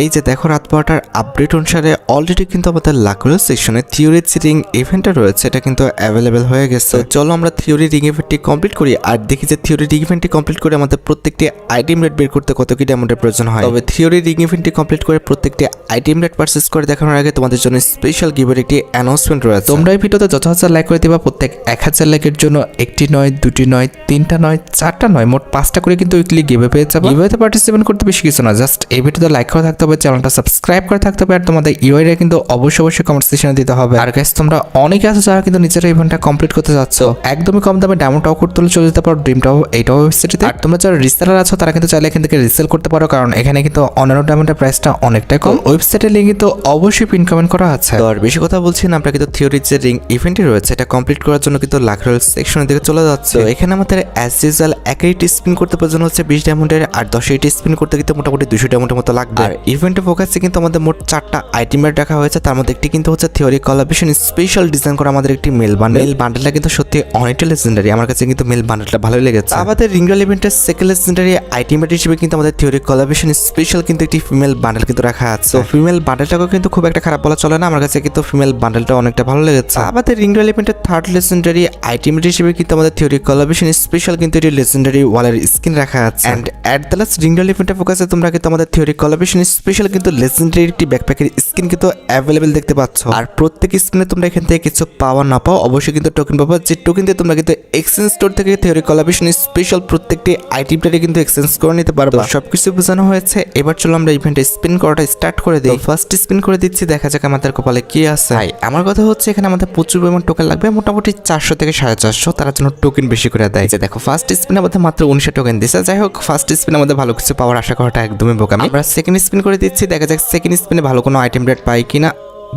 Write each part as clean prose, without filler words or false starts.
এই যে দেখো রাত 12টার আপডেট অনুসারে অলরেডি কিন্তু আমাদের লাকুলা সেকশনে থিওরি রিং ইভেন্টটা রয়েছে, এটা কিন্তু অ্যাভেলেবেল হয়ে গেছে। চলো আমরা থিওরি রিং ইভেন্টটি কমপ্লিট করি আর দেখি যে থিওরি রিং ইভেন্টটি কমপ্লিট করে আমাদের প্রত্যেকটি আইটেম রেট বের করতে কত কি ডায়মন্ডের প্রয়োজন হয়। তবে থিওরি রিং ইভেন্টটি কমপ্লিট করে প্রত্যেকটি আইটেম রেট পারচেজ করে দেখানোর আগে তোমাদের জন্য স্পেশাল গিভের একটি অ্যানাউন্সমেন্ট রয়েছে। তোমরা এই ভিডিওতে যত হাজার লাইক করে দিবা প্রত্যেক 1000 লাইকের জন্য একটি নয়, দুটি নয়, তিনটা নয়, চারটা নয়, মোট 5টা করে কিন্তু উইকলি গিভে পেয়ে যাবে। গিভেতে পার্টিসিপেট করতে বেশি কিছু না, জাস্ট এই ভিডিওতে লাইক করে থাকতে হবে, চ্যানেলটা সাবস্ক্রাইব করে থাকতে হবে আর তোমাদের ইউআইডি কিন্তু অবশ্যই কমেন্ট সেকশনে দিতে হবে। আর গাইস তোমরা অনেকে আছো যারা কিন্তু নিজেরা ইভেন্টটা কমপ্লিট করতে যাচ্ছ, একদমই কম দামে ডায়মন্ড টাও করতে চলে যেতে পারো ড্রিম টাও এইটাও ওয়েবসাইটে। আর তোমরা যারা রিসেলার আছো তারা কিন্তু চাইলে এখান থেকে রিসেল করতে পারো, কারণ এখানে কিন্তু অন্যান্য ডায়মন্ডের প্রাইসটা অনেকটাই কম। ওয়েবসাইটের লিংক কিন্তু অবশ্যই পিন কমেন্ট করা আছে। তো আর বেশি কথা বলছি না, আমরা কিন্তু থিওরি যে রিং ইভেন্টটি রয়েছে এটা কমপ্লিট করার জন্য কিন্তু লাকরোল সেকশনের দিকে চলে যাচ্ছে। এখানে আমাদের অ্যাজ ইউজুয়াল 1টি স্পিন করতে প্রয়োজন হচ্ছে 20 ডায়মন্ডের, আর 10টি স্পিন করতে কিন্তু মোটামুটি 200 ডায়মন্ডের মতো লাগবে। আর ইভেন্টে ফোকাসে কিন্তু আমাদের মোট 4টা আইটেমের রাখা হয়েছে, তার মধ্যে একটি কিন্তু হচ্ছে থিওরি কোলাবরেশন স্পেশাল ডিজাইন করা আমাদের একটি মেল বান্ডেলটা কিন্তু সত্যি অনেকটা লেজেন্ডারি, আমার কাছে কিন্তু মেল বান্ডেলটা ভালোই লেগেছে। আমাদের রিঙ্গল ইভেন্টের সেকেন্ড লেজেন্ডারি আইটেমের হিসেবে কিন্তু আমাদের থিওরি কোলাবরেশন স্পেশাল কিন্তু একটি ফিমেল বান্ডেল কিন্তু রাখা আছে। তো ফিমেল বান্ডেলটাকে কিন্তু খুব একটা খারাপ বলা চলে না, আমার কাছে কিন্তু ফিমেল বান্ডেলটা অনেকটা ভালো লেগেছে। আমাদের রিঙ্গল ইভেন্টের থার্ড লেজেন্ডারি আইটেমের হিসেবে কিন্তু আমাদের থিওরি কোলাবরেশন স্পেশাল কিন্তু এটি লেজেন্ডারি ওয়ালের স্কিন রাখা আছে। এন্ড এট দ্য লাস্ট রিঙ্গল ইভেন্টের ফোকাসে তোমরা কিন্তু আমাদের থিওরি কোলাবরেশন স্পেশাল কিন্তু লেজেন্ডারি একটি ব্যাকপ্যাকের স্কিন কিন্তু অ্যাভেলেবেল দেখতে পাচ্ছ। আর প্রত্যেক স্কিনে তোমরা এখান থেকে কিছু পাওয়া না পাও অবশ্যই কিন্তু টোকেন পাবো, যে টোকেন দিয়ে তোমরা কিন্তু এক্সচেঞ্জ স্টোর থেকে থিওরি কোলাবরেশন স্পেশাল প্রত্যেকটি আইটেমটাকে কিন্তু এক্সচেঞ্জ করে নিতে পারবো। সবকিছু বোঝানো হয়েছে, এবার চলো আমরা ইভেন্টে স্পিন করাটা স্টার্ট করে দিই। ফার্স্ট স্পিন করে দিচ্ছি, দেখা যাক আমাদের কপালে কি আছে। আমার কথা হচ্ছে এখানে আমাদের প্রচুর পরিমাণ টোকেন লাগবে, মোটামুটি 400 থেকে 450, তার জন্য টোকেন বেশি করে দেয়। যে দেখো ফার্স্ট স্পিন আমাদের মাত্র 19 টোকেন দিছে। যাই হোক ফার্স্ট স্পিন আমাদের ভালো কিছু পাওয়ার আশা করাটা একদমই বোকামি। আমরা সেকেন্ড স্পিন করে দিচ্ছি, দেখা যাক সেকেন্ড স্পিনে ভালো কোনো আইটেম রেট পাই কিনা।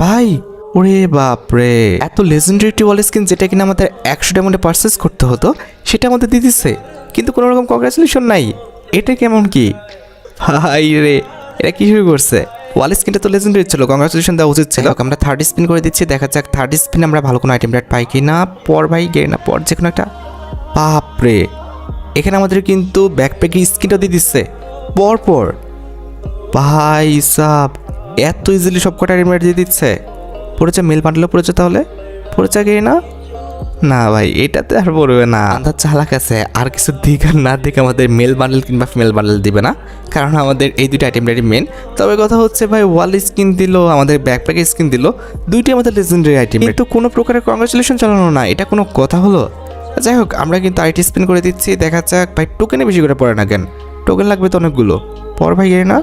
ভাই ওরে বাপরে, এত লেজেন্ডারি ওয়াল স্কিন যেটা কিনা আমাদের 100 ডায়মন্ডে পারচেজ করতে হতো সেটা আমাদের দিয়ে দিচ্ছে, কিন্তু কোনো রকম কংগ্রাচুলেশন নাই। এটা কেমন কি ভাই রে, এটা কি শুরু করছে? ওয়াল স্কিনটা তো লেজেন্ডারি ছিল, কংগ্রাচুলেশন দেওয়া উচিত ছিল। আমরা থার্ড স্পিন করে দিচ্ছি, দেখা যাক থার্ড স্পিনে আমরা ভালো কোনো আইটেম রেট পাই কিনা। পর ভাই গে না পর যে কোনো একটা। বাপরে, এখানে আমাদের কিন্তু ব্যাকপ্যাকের স্কিনটা দিয়ে দিচ্ছে পর ভাই সাব, এত ইজিলি সব কটা আইটেম রেট দিয়ে দিচ্ছে। পড়েছে মেল বান্ডেলও পড়েছে, তাহলে পড়েছে গে না না ভাই, এটাতে আর পড়বে না। আন্দাজ চালাক আছে, আর কিছু দিক আর না দিক আমাদের মেল বান্ডেল কিংবা ফিমেল বান্ডেল দিবে না, কারণ আমাদের এই দুটো আইটেম রেডি মেন। তবে কথা হচ্ছে ভাই ওয়াল স্কিন দিল, আমাদের ব্যাকপ্যাকের স্কিন দিল, দুইটি আমাদের লেজেন্ডারি আইটেম, কিন্তু কোনো প্রকারের কংগ্রাচুলেশন চালানো না, এটা কোনো কথা হলো? যাই হোক আমরা কিন্তু আইটি স্পিন করে দিচ্ছি, দেখা যাক ভাই টোকেনে বেশি করে পড়ে না কেন, টোকেন লাগবে তো অনেকগুলো। পর ভাই এর না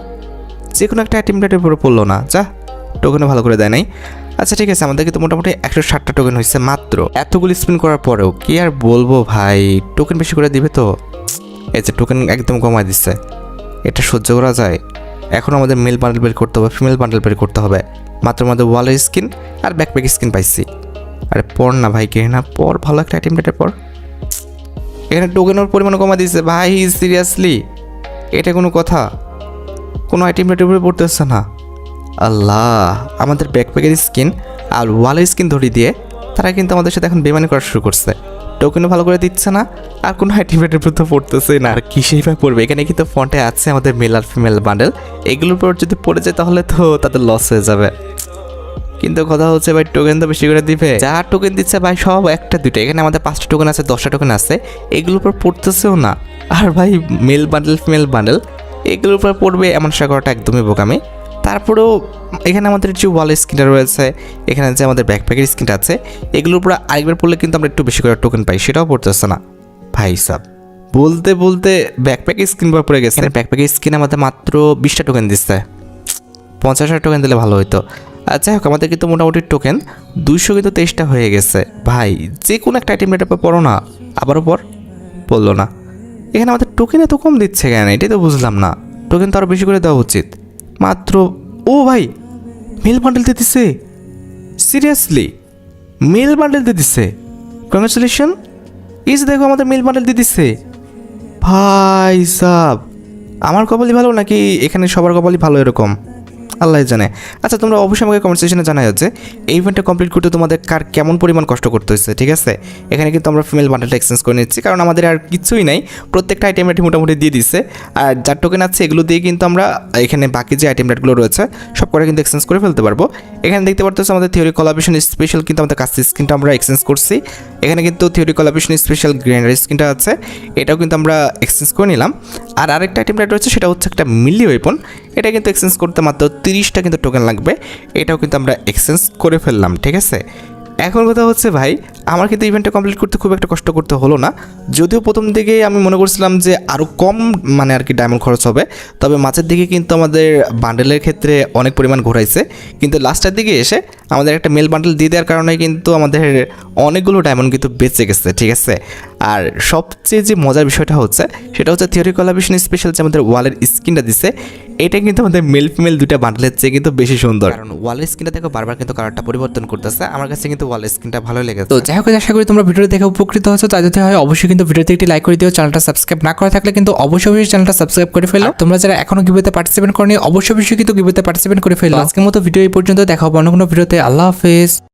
যে কোনো একটা আইটেম রেটের উপরে পড়লো না, যা টোকেনে ভালো করে দেয় নাই। আচ্ছা ঠিক আছে, আমাদের কিন্তু মোটামুটি 160টা টোকেন হয়েছে মাত্র। এতগুলো স্পিন করার পরেও কি আর বলবো ভাই, টোকেন বেশি করে দিবে তো। এই যে টোকেন একদম কমায় দিচ্ছে, এটা সহ্য করা যায়? এখন আমাদের মেল বান্ডেল বের করতে হবে, ফিমেল বান্ডেল বের করতে হবে। মাত্র আমাদের ওয়ালের স্কিন আর ব্যাকপ্যাক স্কিন পাইছি। আরে পর না ভাই, কে না পর, ভালো একটা আইটেম রেটের পর। এখানে টোকেনের পরিমাণ কমা দিচ্ছে ভাই, সিরিয়াসলি এটা কোনো কথা? কোনো আইটেম রেটের উপরে পড়তেছে না। আল্লাহ, আমাদের ব্যাকপ্যাকের স্কিন আর ওয়ালের স্কিন ধরিয়ে দিয়ে তারা কিন্তু আমাদের সাথে এখন বেমানি করা শুরু করছে। টোকেনও ভালো করে দিচ্ছে না, আর কোনো আইটেম রেটের উপর তো পড়তেছে না। আর কিসেই ভাই পড়বে? এখানে কিন্তু ফন্টে আছে আমাদের মেল আর ফিমেল বান্ডেল, এগুলোর উপর যদি পড়ে যায় তাহলে তো তাদের লস হয়ে যাবে। কিন্তু কথা হচ্ছে ভাই টোকেন তো বেশি করে দিবে, যা টোকেন দিচ্ছে ভাই সব একটা দুইটা। এখানে আমাদের 5টা টোকেন আছে, 10টা টোকেন আছে, এগুলোর উপর পড়তেছেও না। আর ভাই মেল বান্ডেল ফিমেল বান্ডেল এগুলোর উপর পড়বে এমন আশা করাটা একদমই বোকামি। তারপরেও এখানে আমাদের যে ওয়াল স্কিনটা রয়েছে, এখানে যে আমাদের ব্যাকপ্যাকের স্কিনটা আছে, এগুলোর উপর আরেকবার পড়লে কিন্তু আমরা একটু বেশি করে টোকেন পাই, সেটাও পড়তেছে না ভাই সাব। বলতে বলতে ব্যাকপ্যাকের স্কিন পড়ে গেছে। ব্যাকপ্যাকের স্কিন আমাদের মাত্র 20টা টোকেন দিচ্ছে, 50টা টোকেন দিলে ভালো হতো। আচ্ছা হোক, আমাদের কিন্তু মোটামুটি টোকেন 200 কিন্তু 23টা হয়ে গেছে। ভাই যে কোনো একটা আইটেম রেটের পড়ো না, আবারও পড়লো না। এখানে আমাদের টোকেন এত কম দিচ্ছে কেন, এটাই তো বুঝলাম না। টোকেন তো আরও বেশি করে দেওয়া উচিত। মাত্র ও ভাই মেল বান্ডেল দিয়ে দিচ্ছে, সিরিয়াসলি মেল বান্ডেল দিয়ে দিচ্ছে, কংগ্রাচুলেশন। এই যে দেখো আমাদের মেল বান্ডেল দিয়ে দিচ্ছে। ভাই সাব, আমার কপালই ভালো নাকি এখানে সবার কপালই ভালো এরকম? আল্লাহ জানে। আচ্ছা তোমরা অবশ্যই আমাকে কমেন্ট সেকশনে জানাই হচ্ছে এই ইভেন্টটা কমপ্লিট করতে তোমাদের কার কেমন পরিমাণ কষ্ট করতে হচ্ছে, ঠিক আছে। এখানে কিন্তু আমরা ফিমেল বান্ডেলটা এক্সচেঞ্জ করে নিচ্ছি, কারণ আমাদের আর কিছুই নাই, প্রত্যেকটা আইটেম রেট মোটামুটি দিয়ে দিচ্ছে। আর যার টোকেন আছে এগুলো দিয়ে কিন্তু আমরা এখানে বাকি যে আইটেম রেটগুলো রয়েছে সব করে কিন্তু এক্সচেঞ্জ করে ফেলতে পারবো। এখানে দেখতে পারতেছো আমাদের থিওরি কোলাবরেশন স্পেশাল কিন্তু আমাদের কাছে স্কিনটা আমরা এক্সচেঞ্জ করছি। এখানে কিন্তু থিওরি কোলাবরেশন স্পেশাল গ্রেনারি স্কিনটা আছে, এটাও কিন্তু আমরা এক্সচেঞ্জ করে নিলাম। আর আরেকটা আইটেম রেট রয়েছে সেটা হচ্ছে একটা মিলি ওয়েপন, এটা কিন্তু এক্সচেঞ্জ করতে মাত্র 30টা কিন্তু টোকেন লাগবে, এটাও কিন্তু আমরা এক্সচেঞ্জ করে ফেললাম, ঠিক আছে। এখন কথা হচ্ছে ভাই, আমার কিন্তু ইভেন্টটা কমপ্লিট করতে খুব একটা কষ্ট করতে হলো না, যদিও প্রথম দিকে আমি মনে করছিলাম যে আরও কম মানে আর কি ডায়মন্ড খরচ হবে, তবে মাঝের দিকে কিন্তু আমাদের বান্ডেলের ক্ষেত্রে অনেক পরিমাণ ঘোরাইছে, কিন্তু লাস্টের দিকে এসে আমাদের একটা মেল বান্ডেল দিয়ে দেওয়ার কারণে কিন্তু আমাদের অনেকগুলো ডায়মন্ড কিন্তু বেঁচে গেছে, ঠিক আছে। আর সবচেয়ে যে মজার বিষয়টা হচ্ছে সেটা হচ্ছে থিওরি কোলাবরেশন স্পেশাল যে আমাদের ওয়ালের স্কিনটা দিছে, এটা কিন্তু আমাদের মেল ফিমেল দুটা বান্ডেলের চেয়ে কিন্তু বেশি সুন্দর, কারণ ওয়ালের স্কিনটা দেখো বারবার কিন্তু কালারটা পরিবর্তন করতেছে, আমার কাছে কিন্তু ওয়ালের স্কিনটা ভালো লেগেছে। তো যাই হোক, আশা করি তোমরা ভিডিও দেখে উপকৃত হয়েছো। তাই যদি হয় অবশ্যই কিন্তু ভিডিওতে একটি লাইক করে দিও। চ্যানেলটা সাবস্ক্রাইব না করা থাকলে কিন্তু অবশ্যই চ্যানেলটা সাবস্ক্রাইব করে ফেলো। তোমরা যারা এখনো গিভওয়েতে পার্টিসিপেট করনি অবশ্যই কিন্তু গিভওয়েতে পার্টিসিপেট করে ফেলো। আজকের মতো ভিডিও এই পর্যন্ত, দেখা হবে অন্য কোনো ভিডিওতে। আল্লাহ হাফেজ।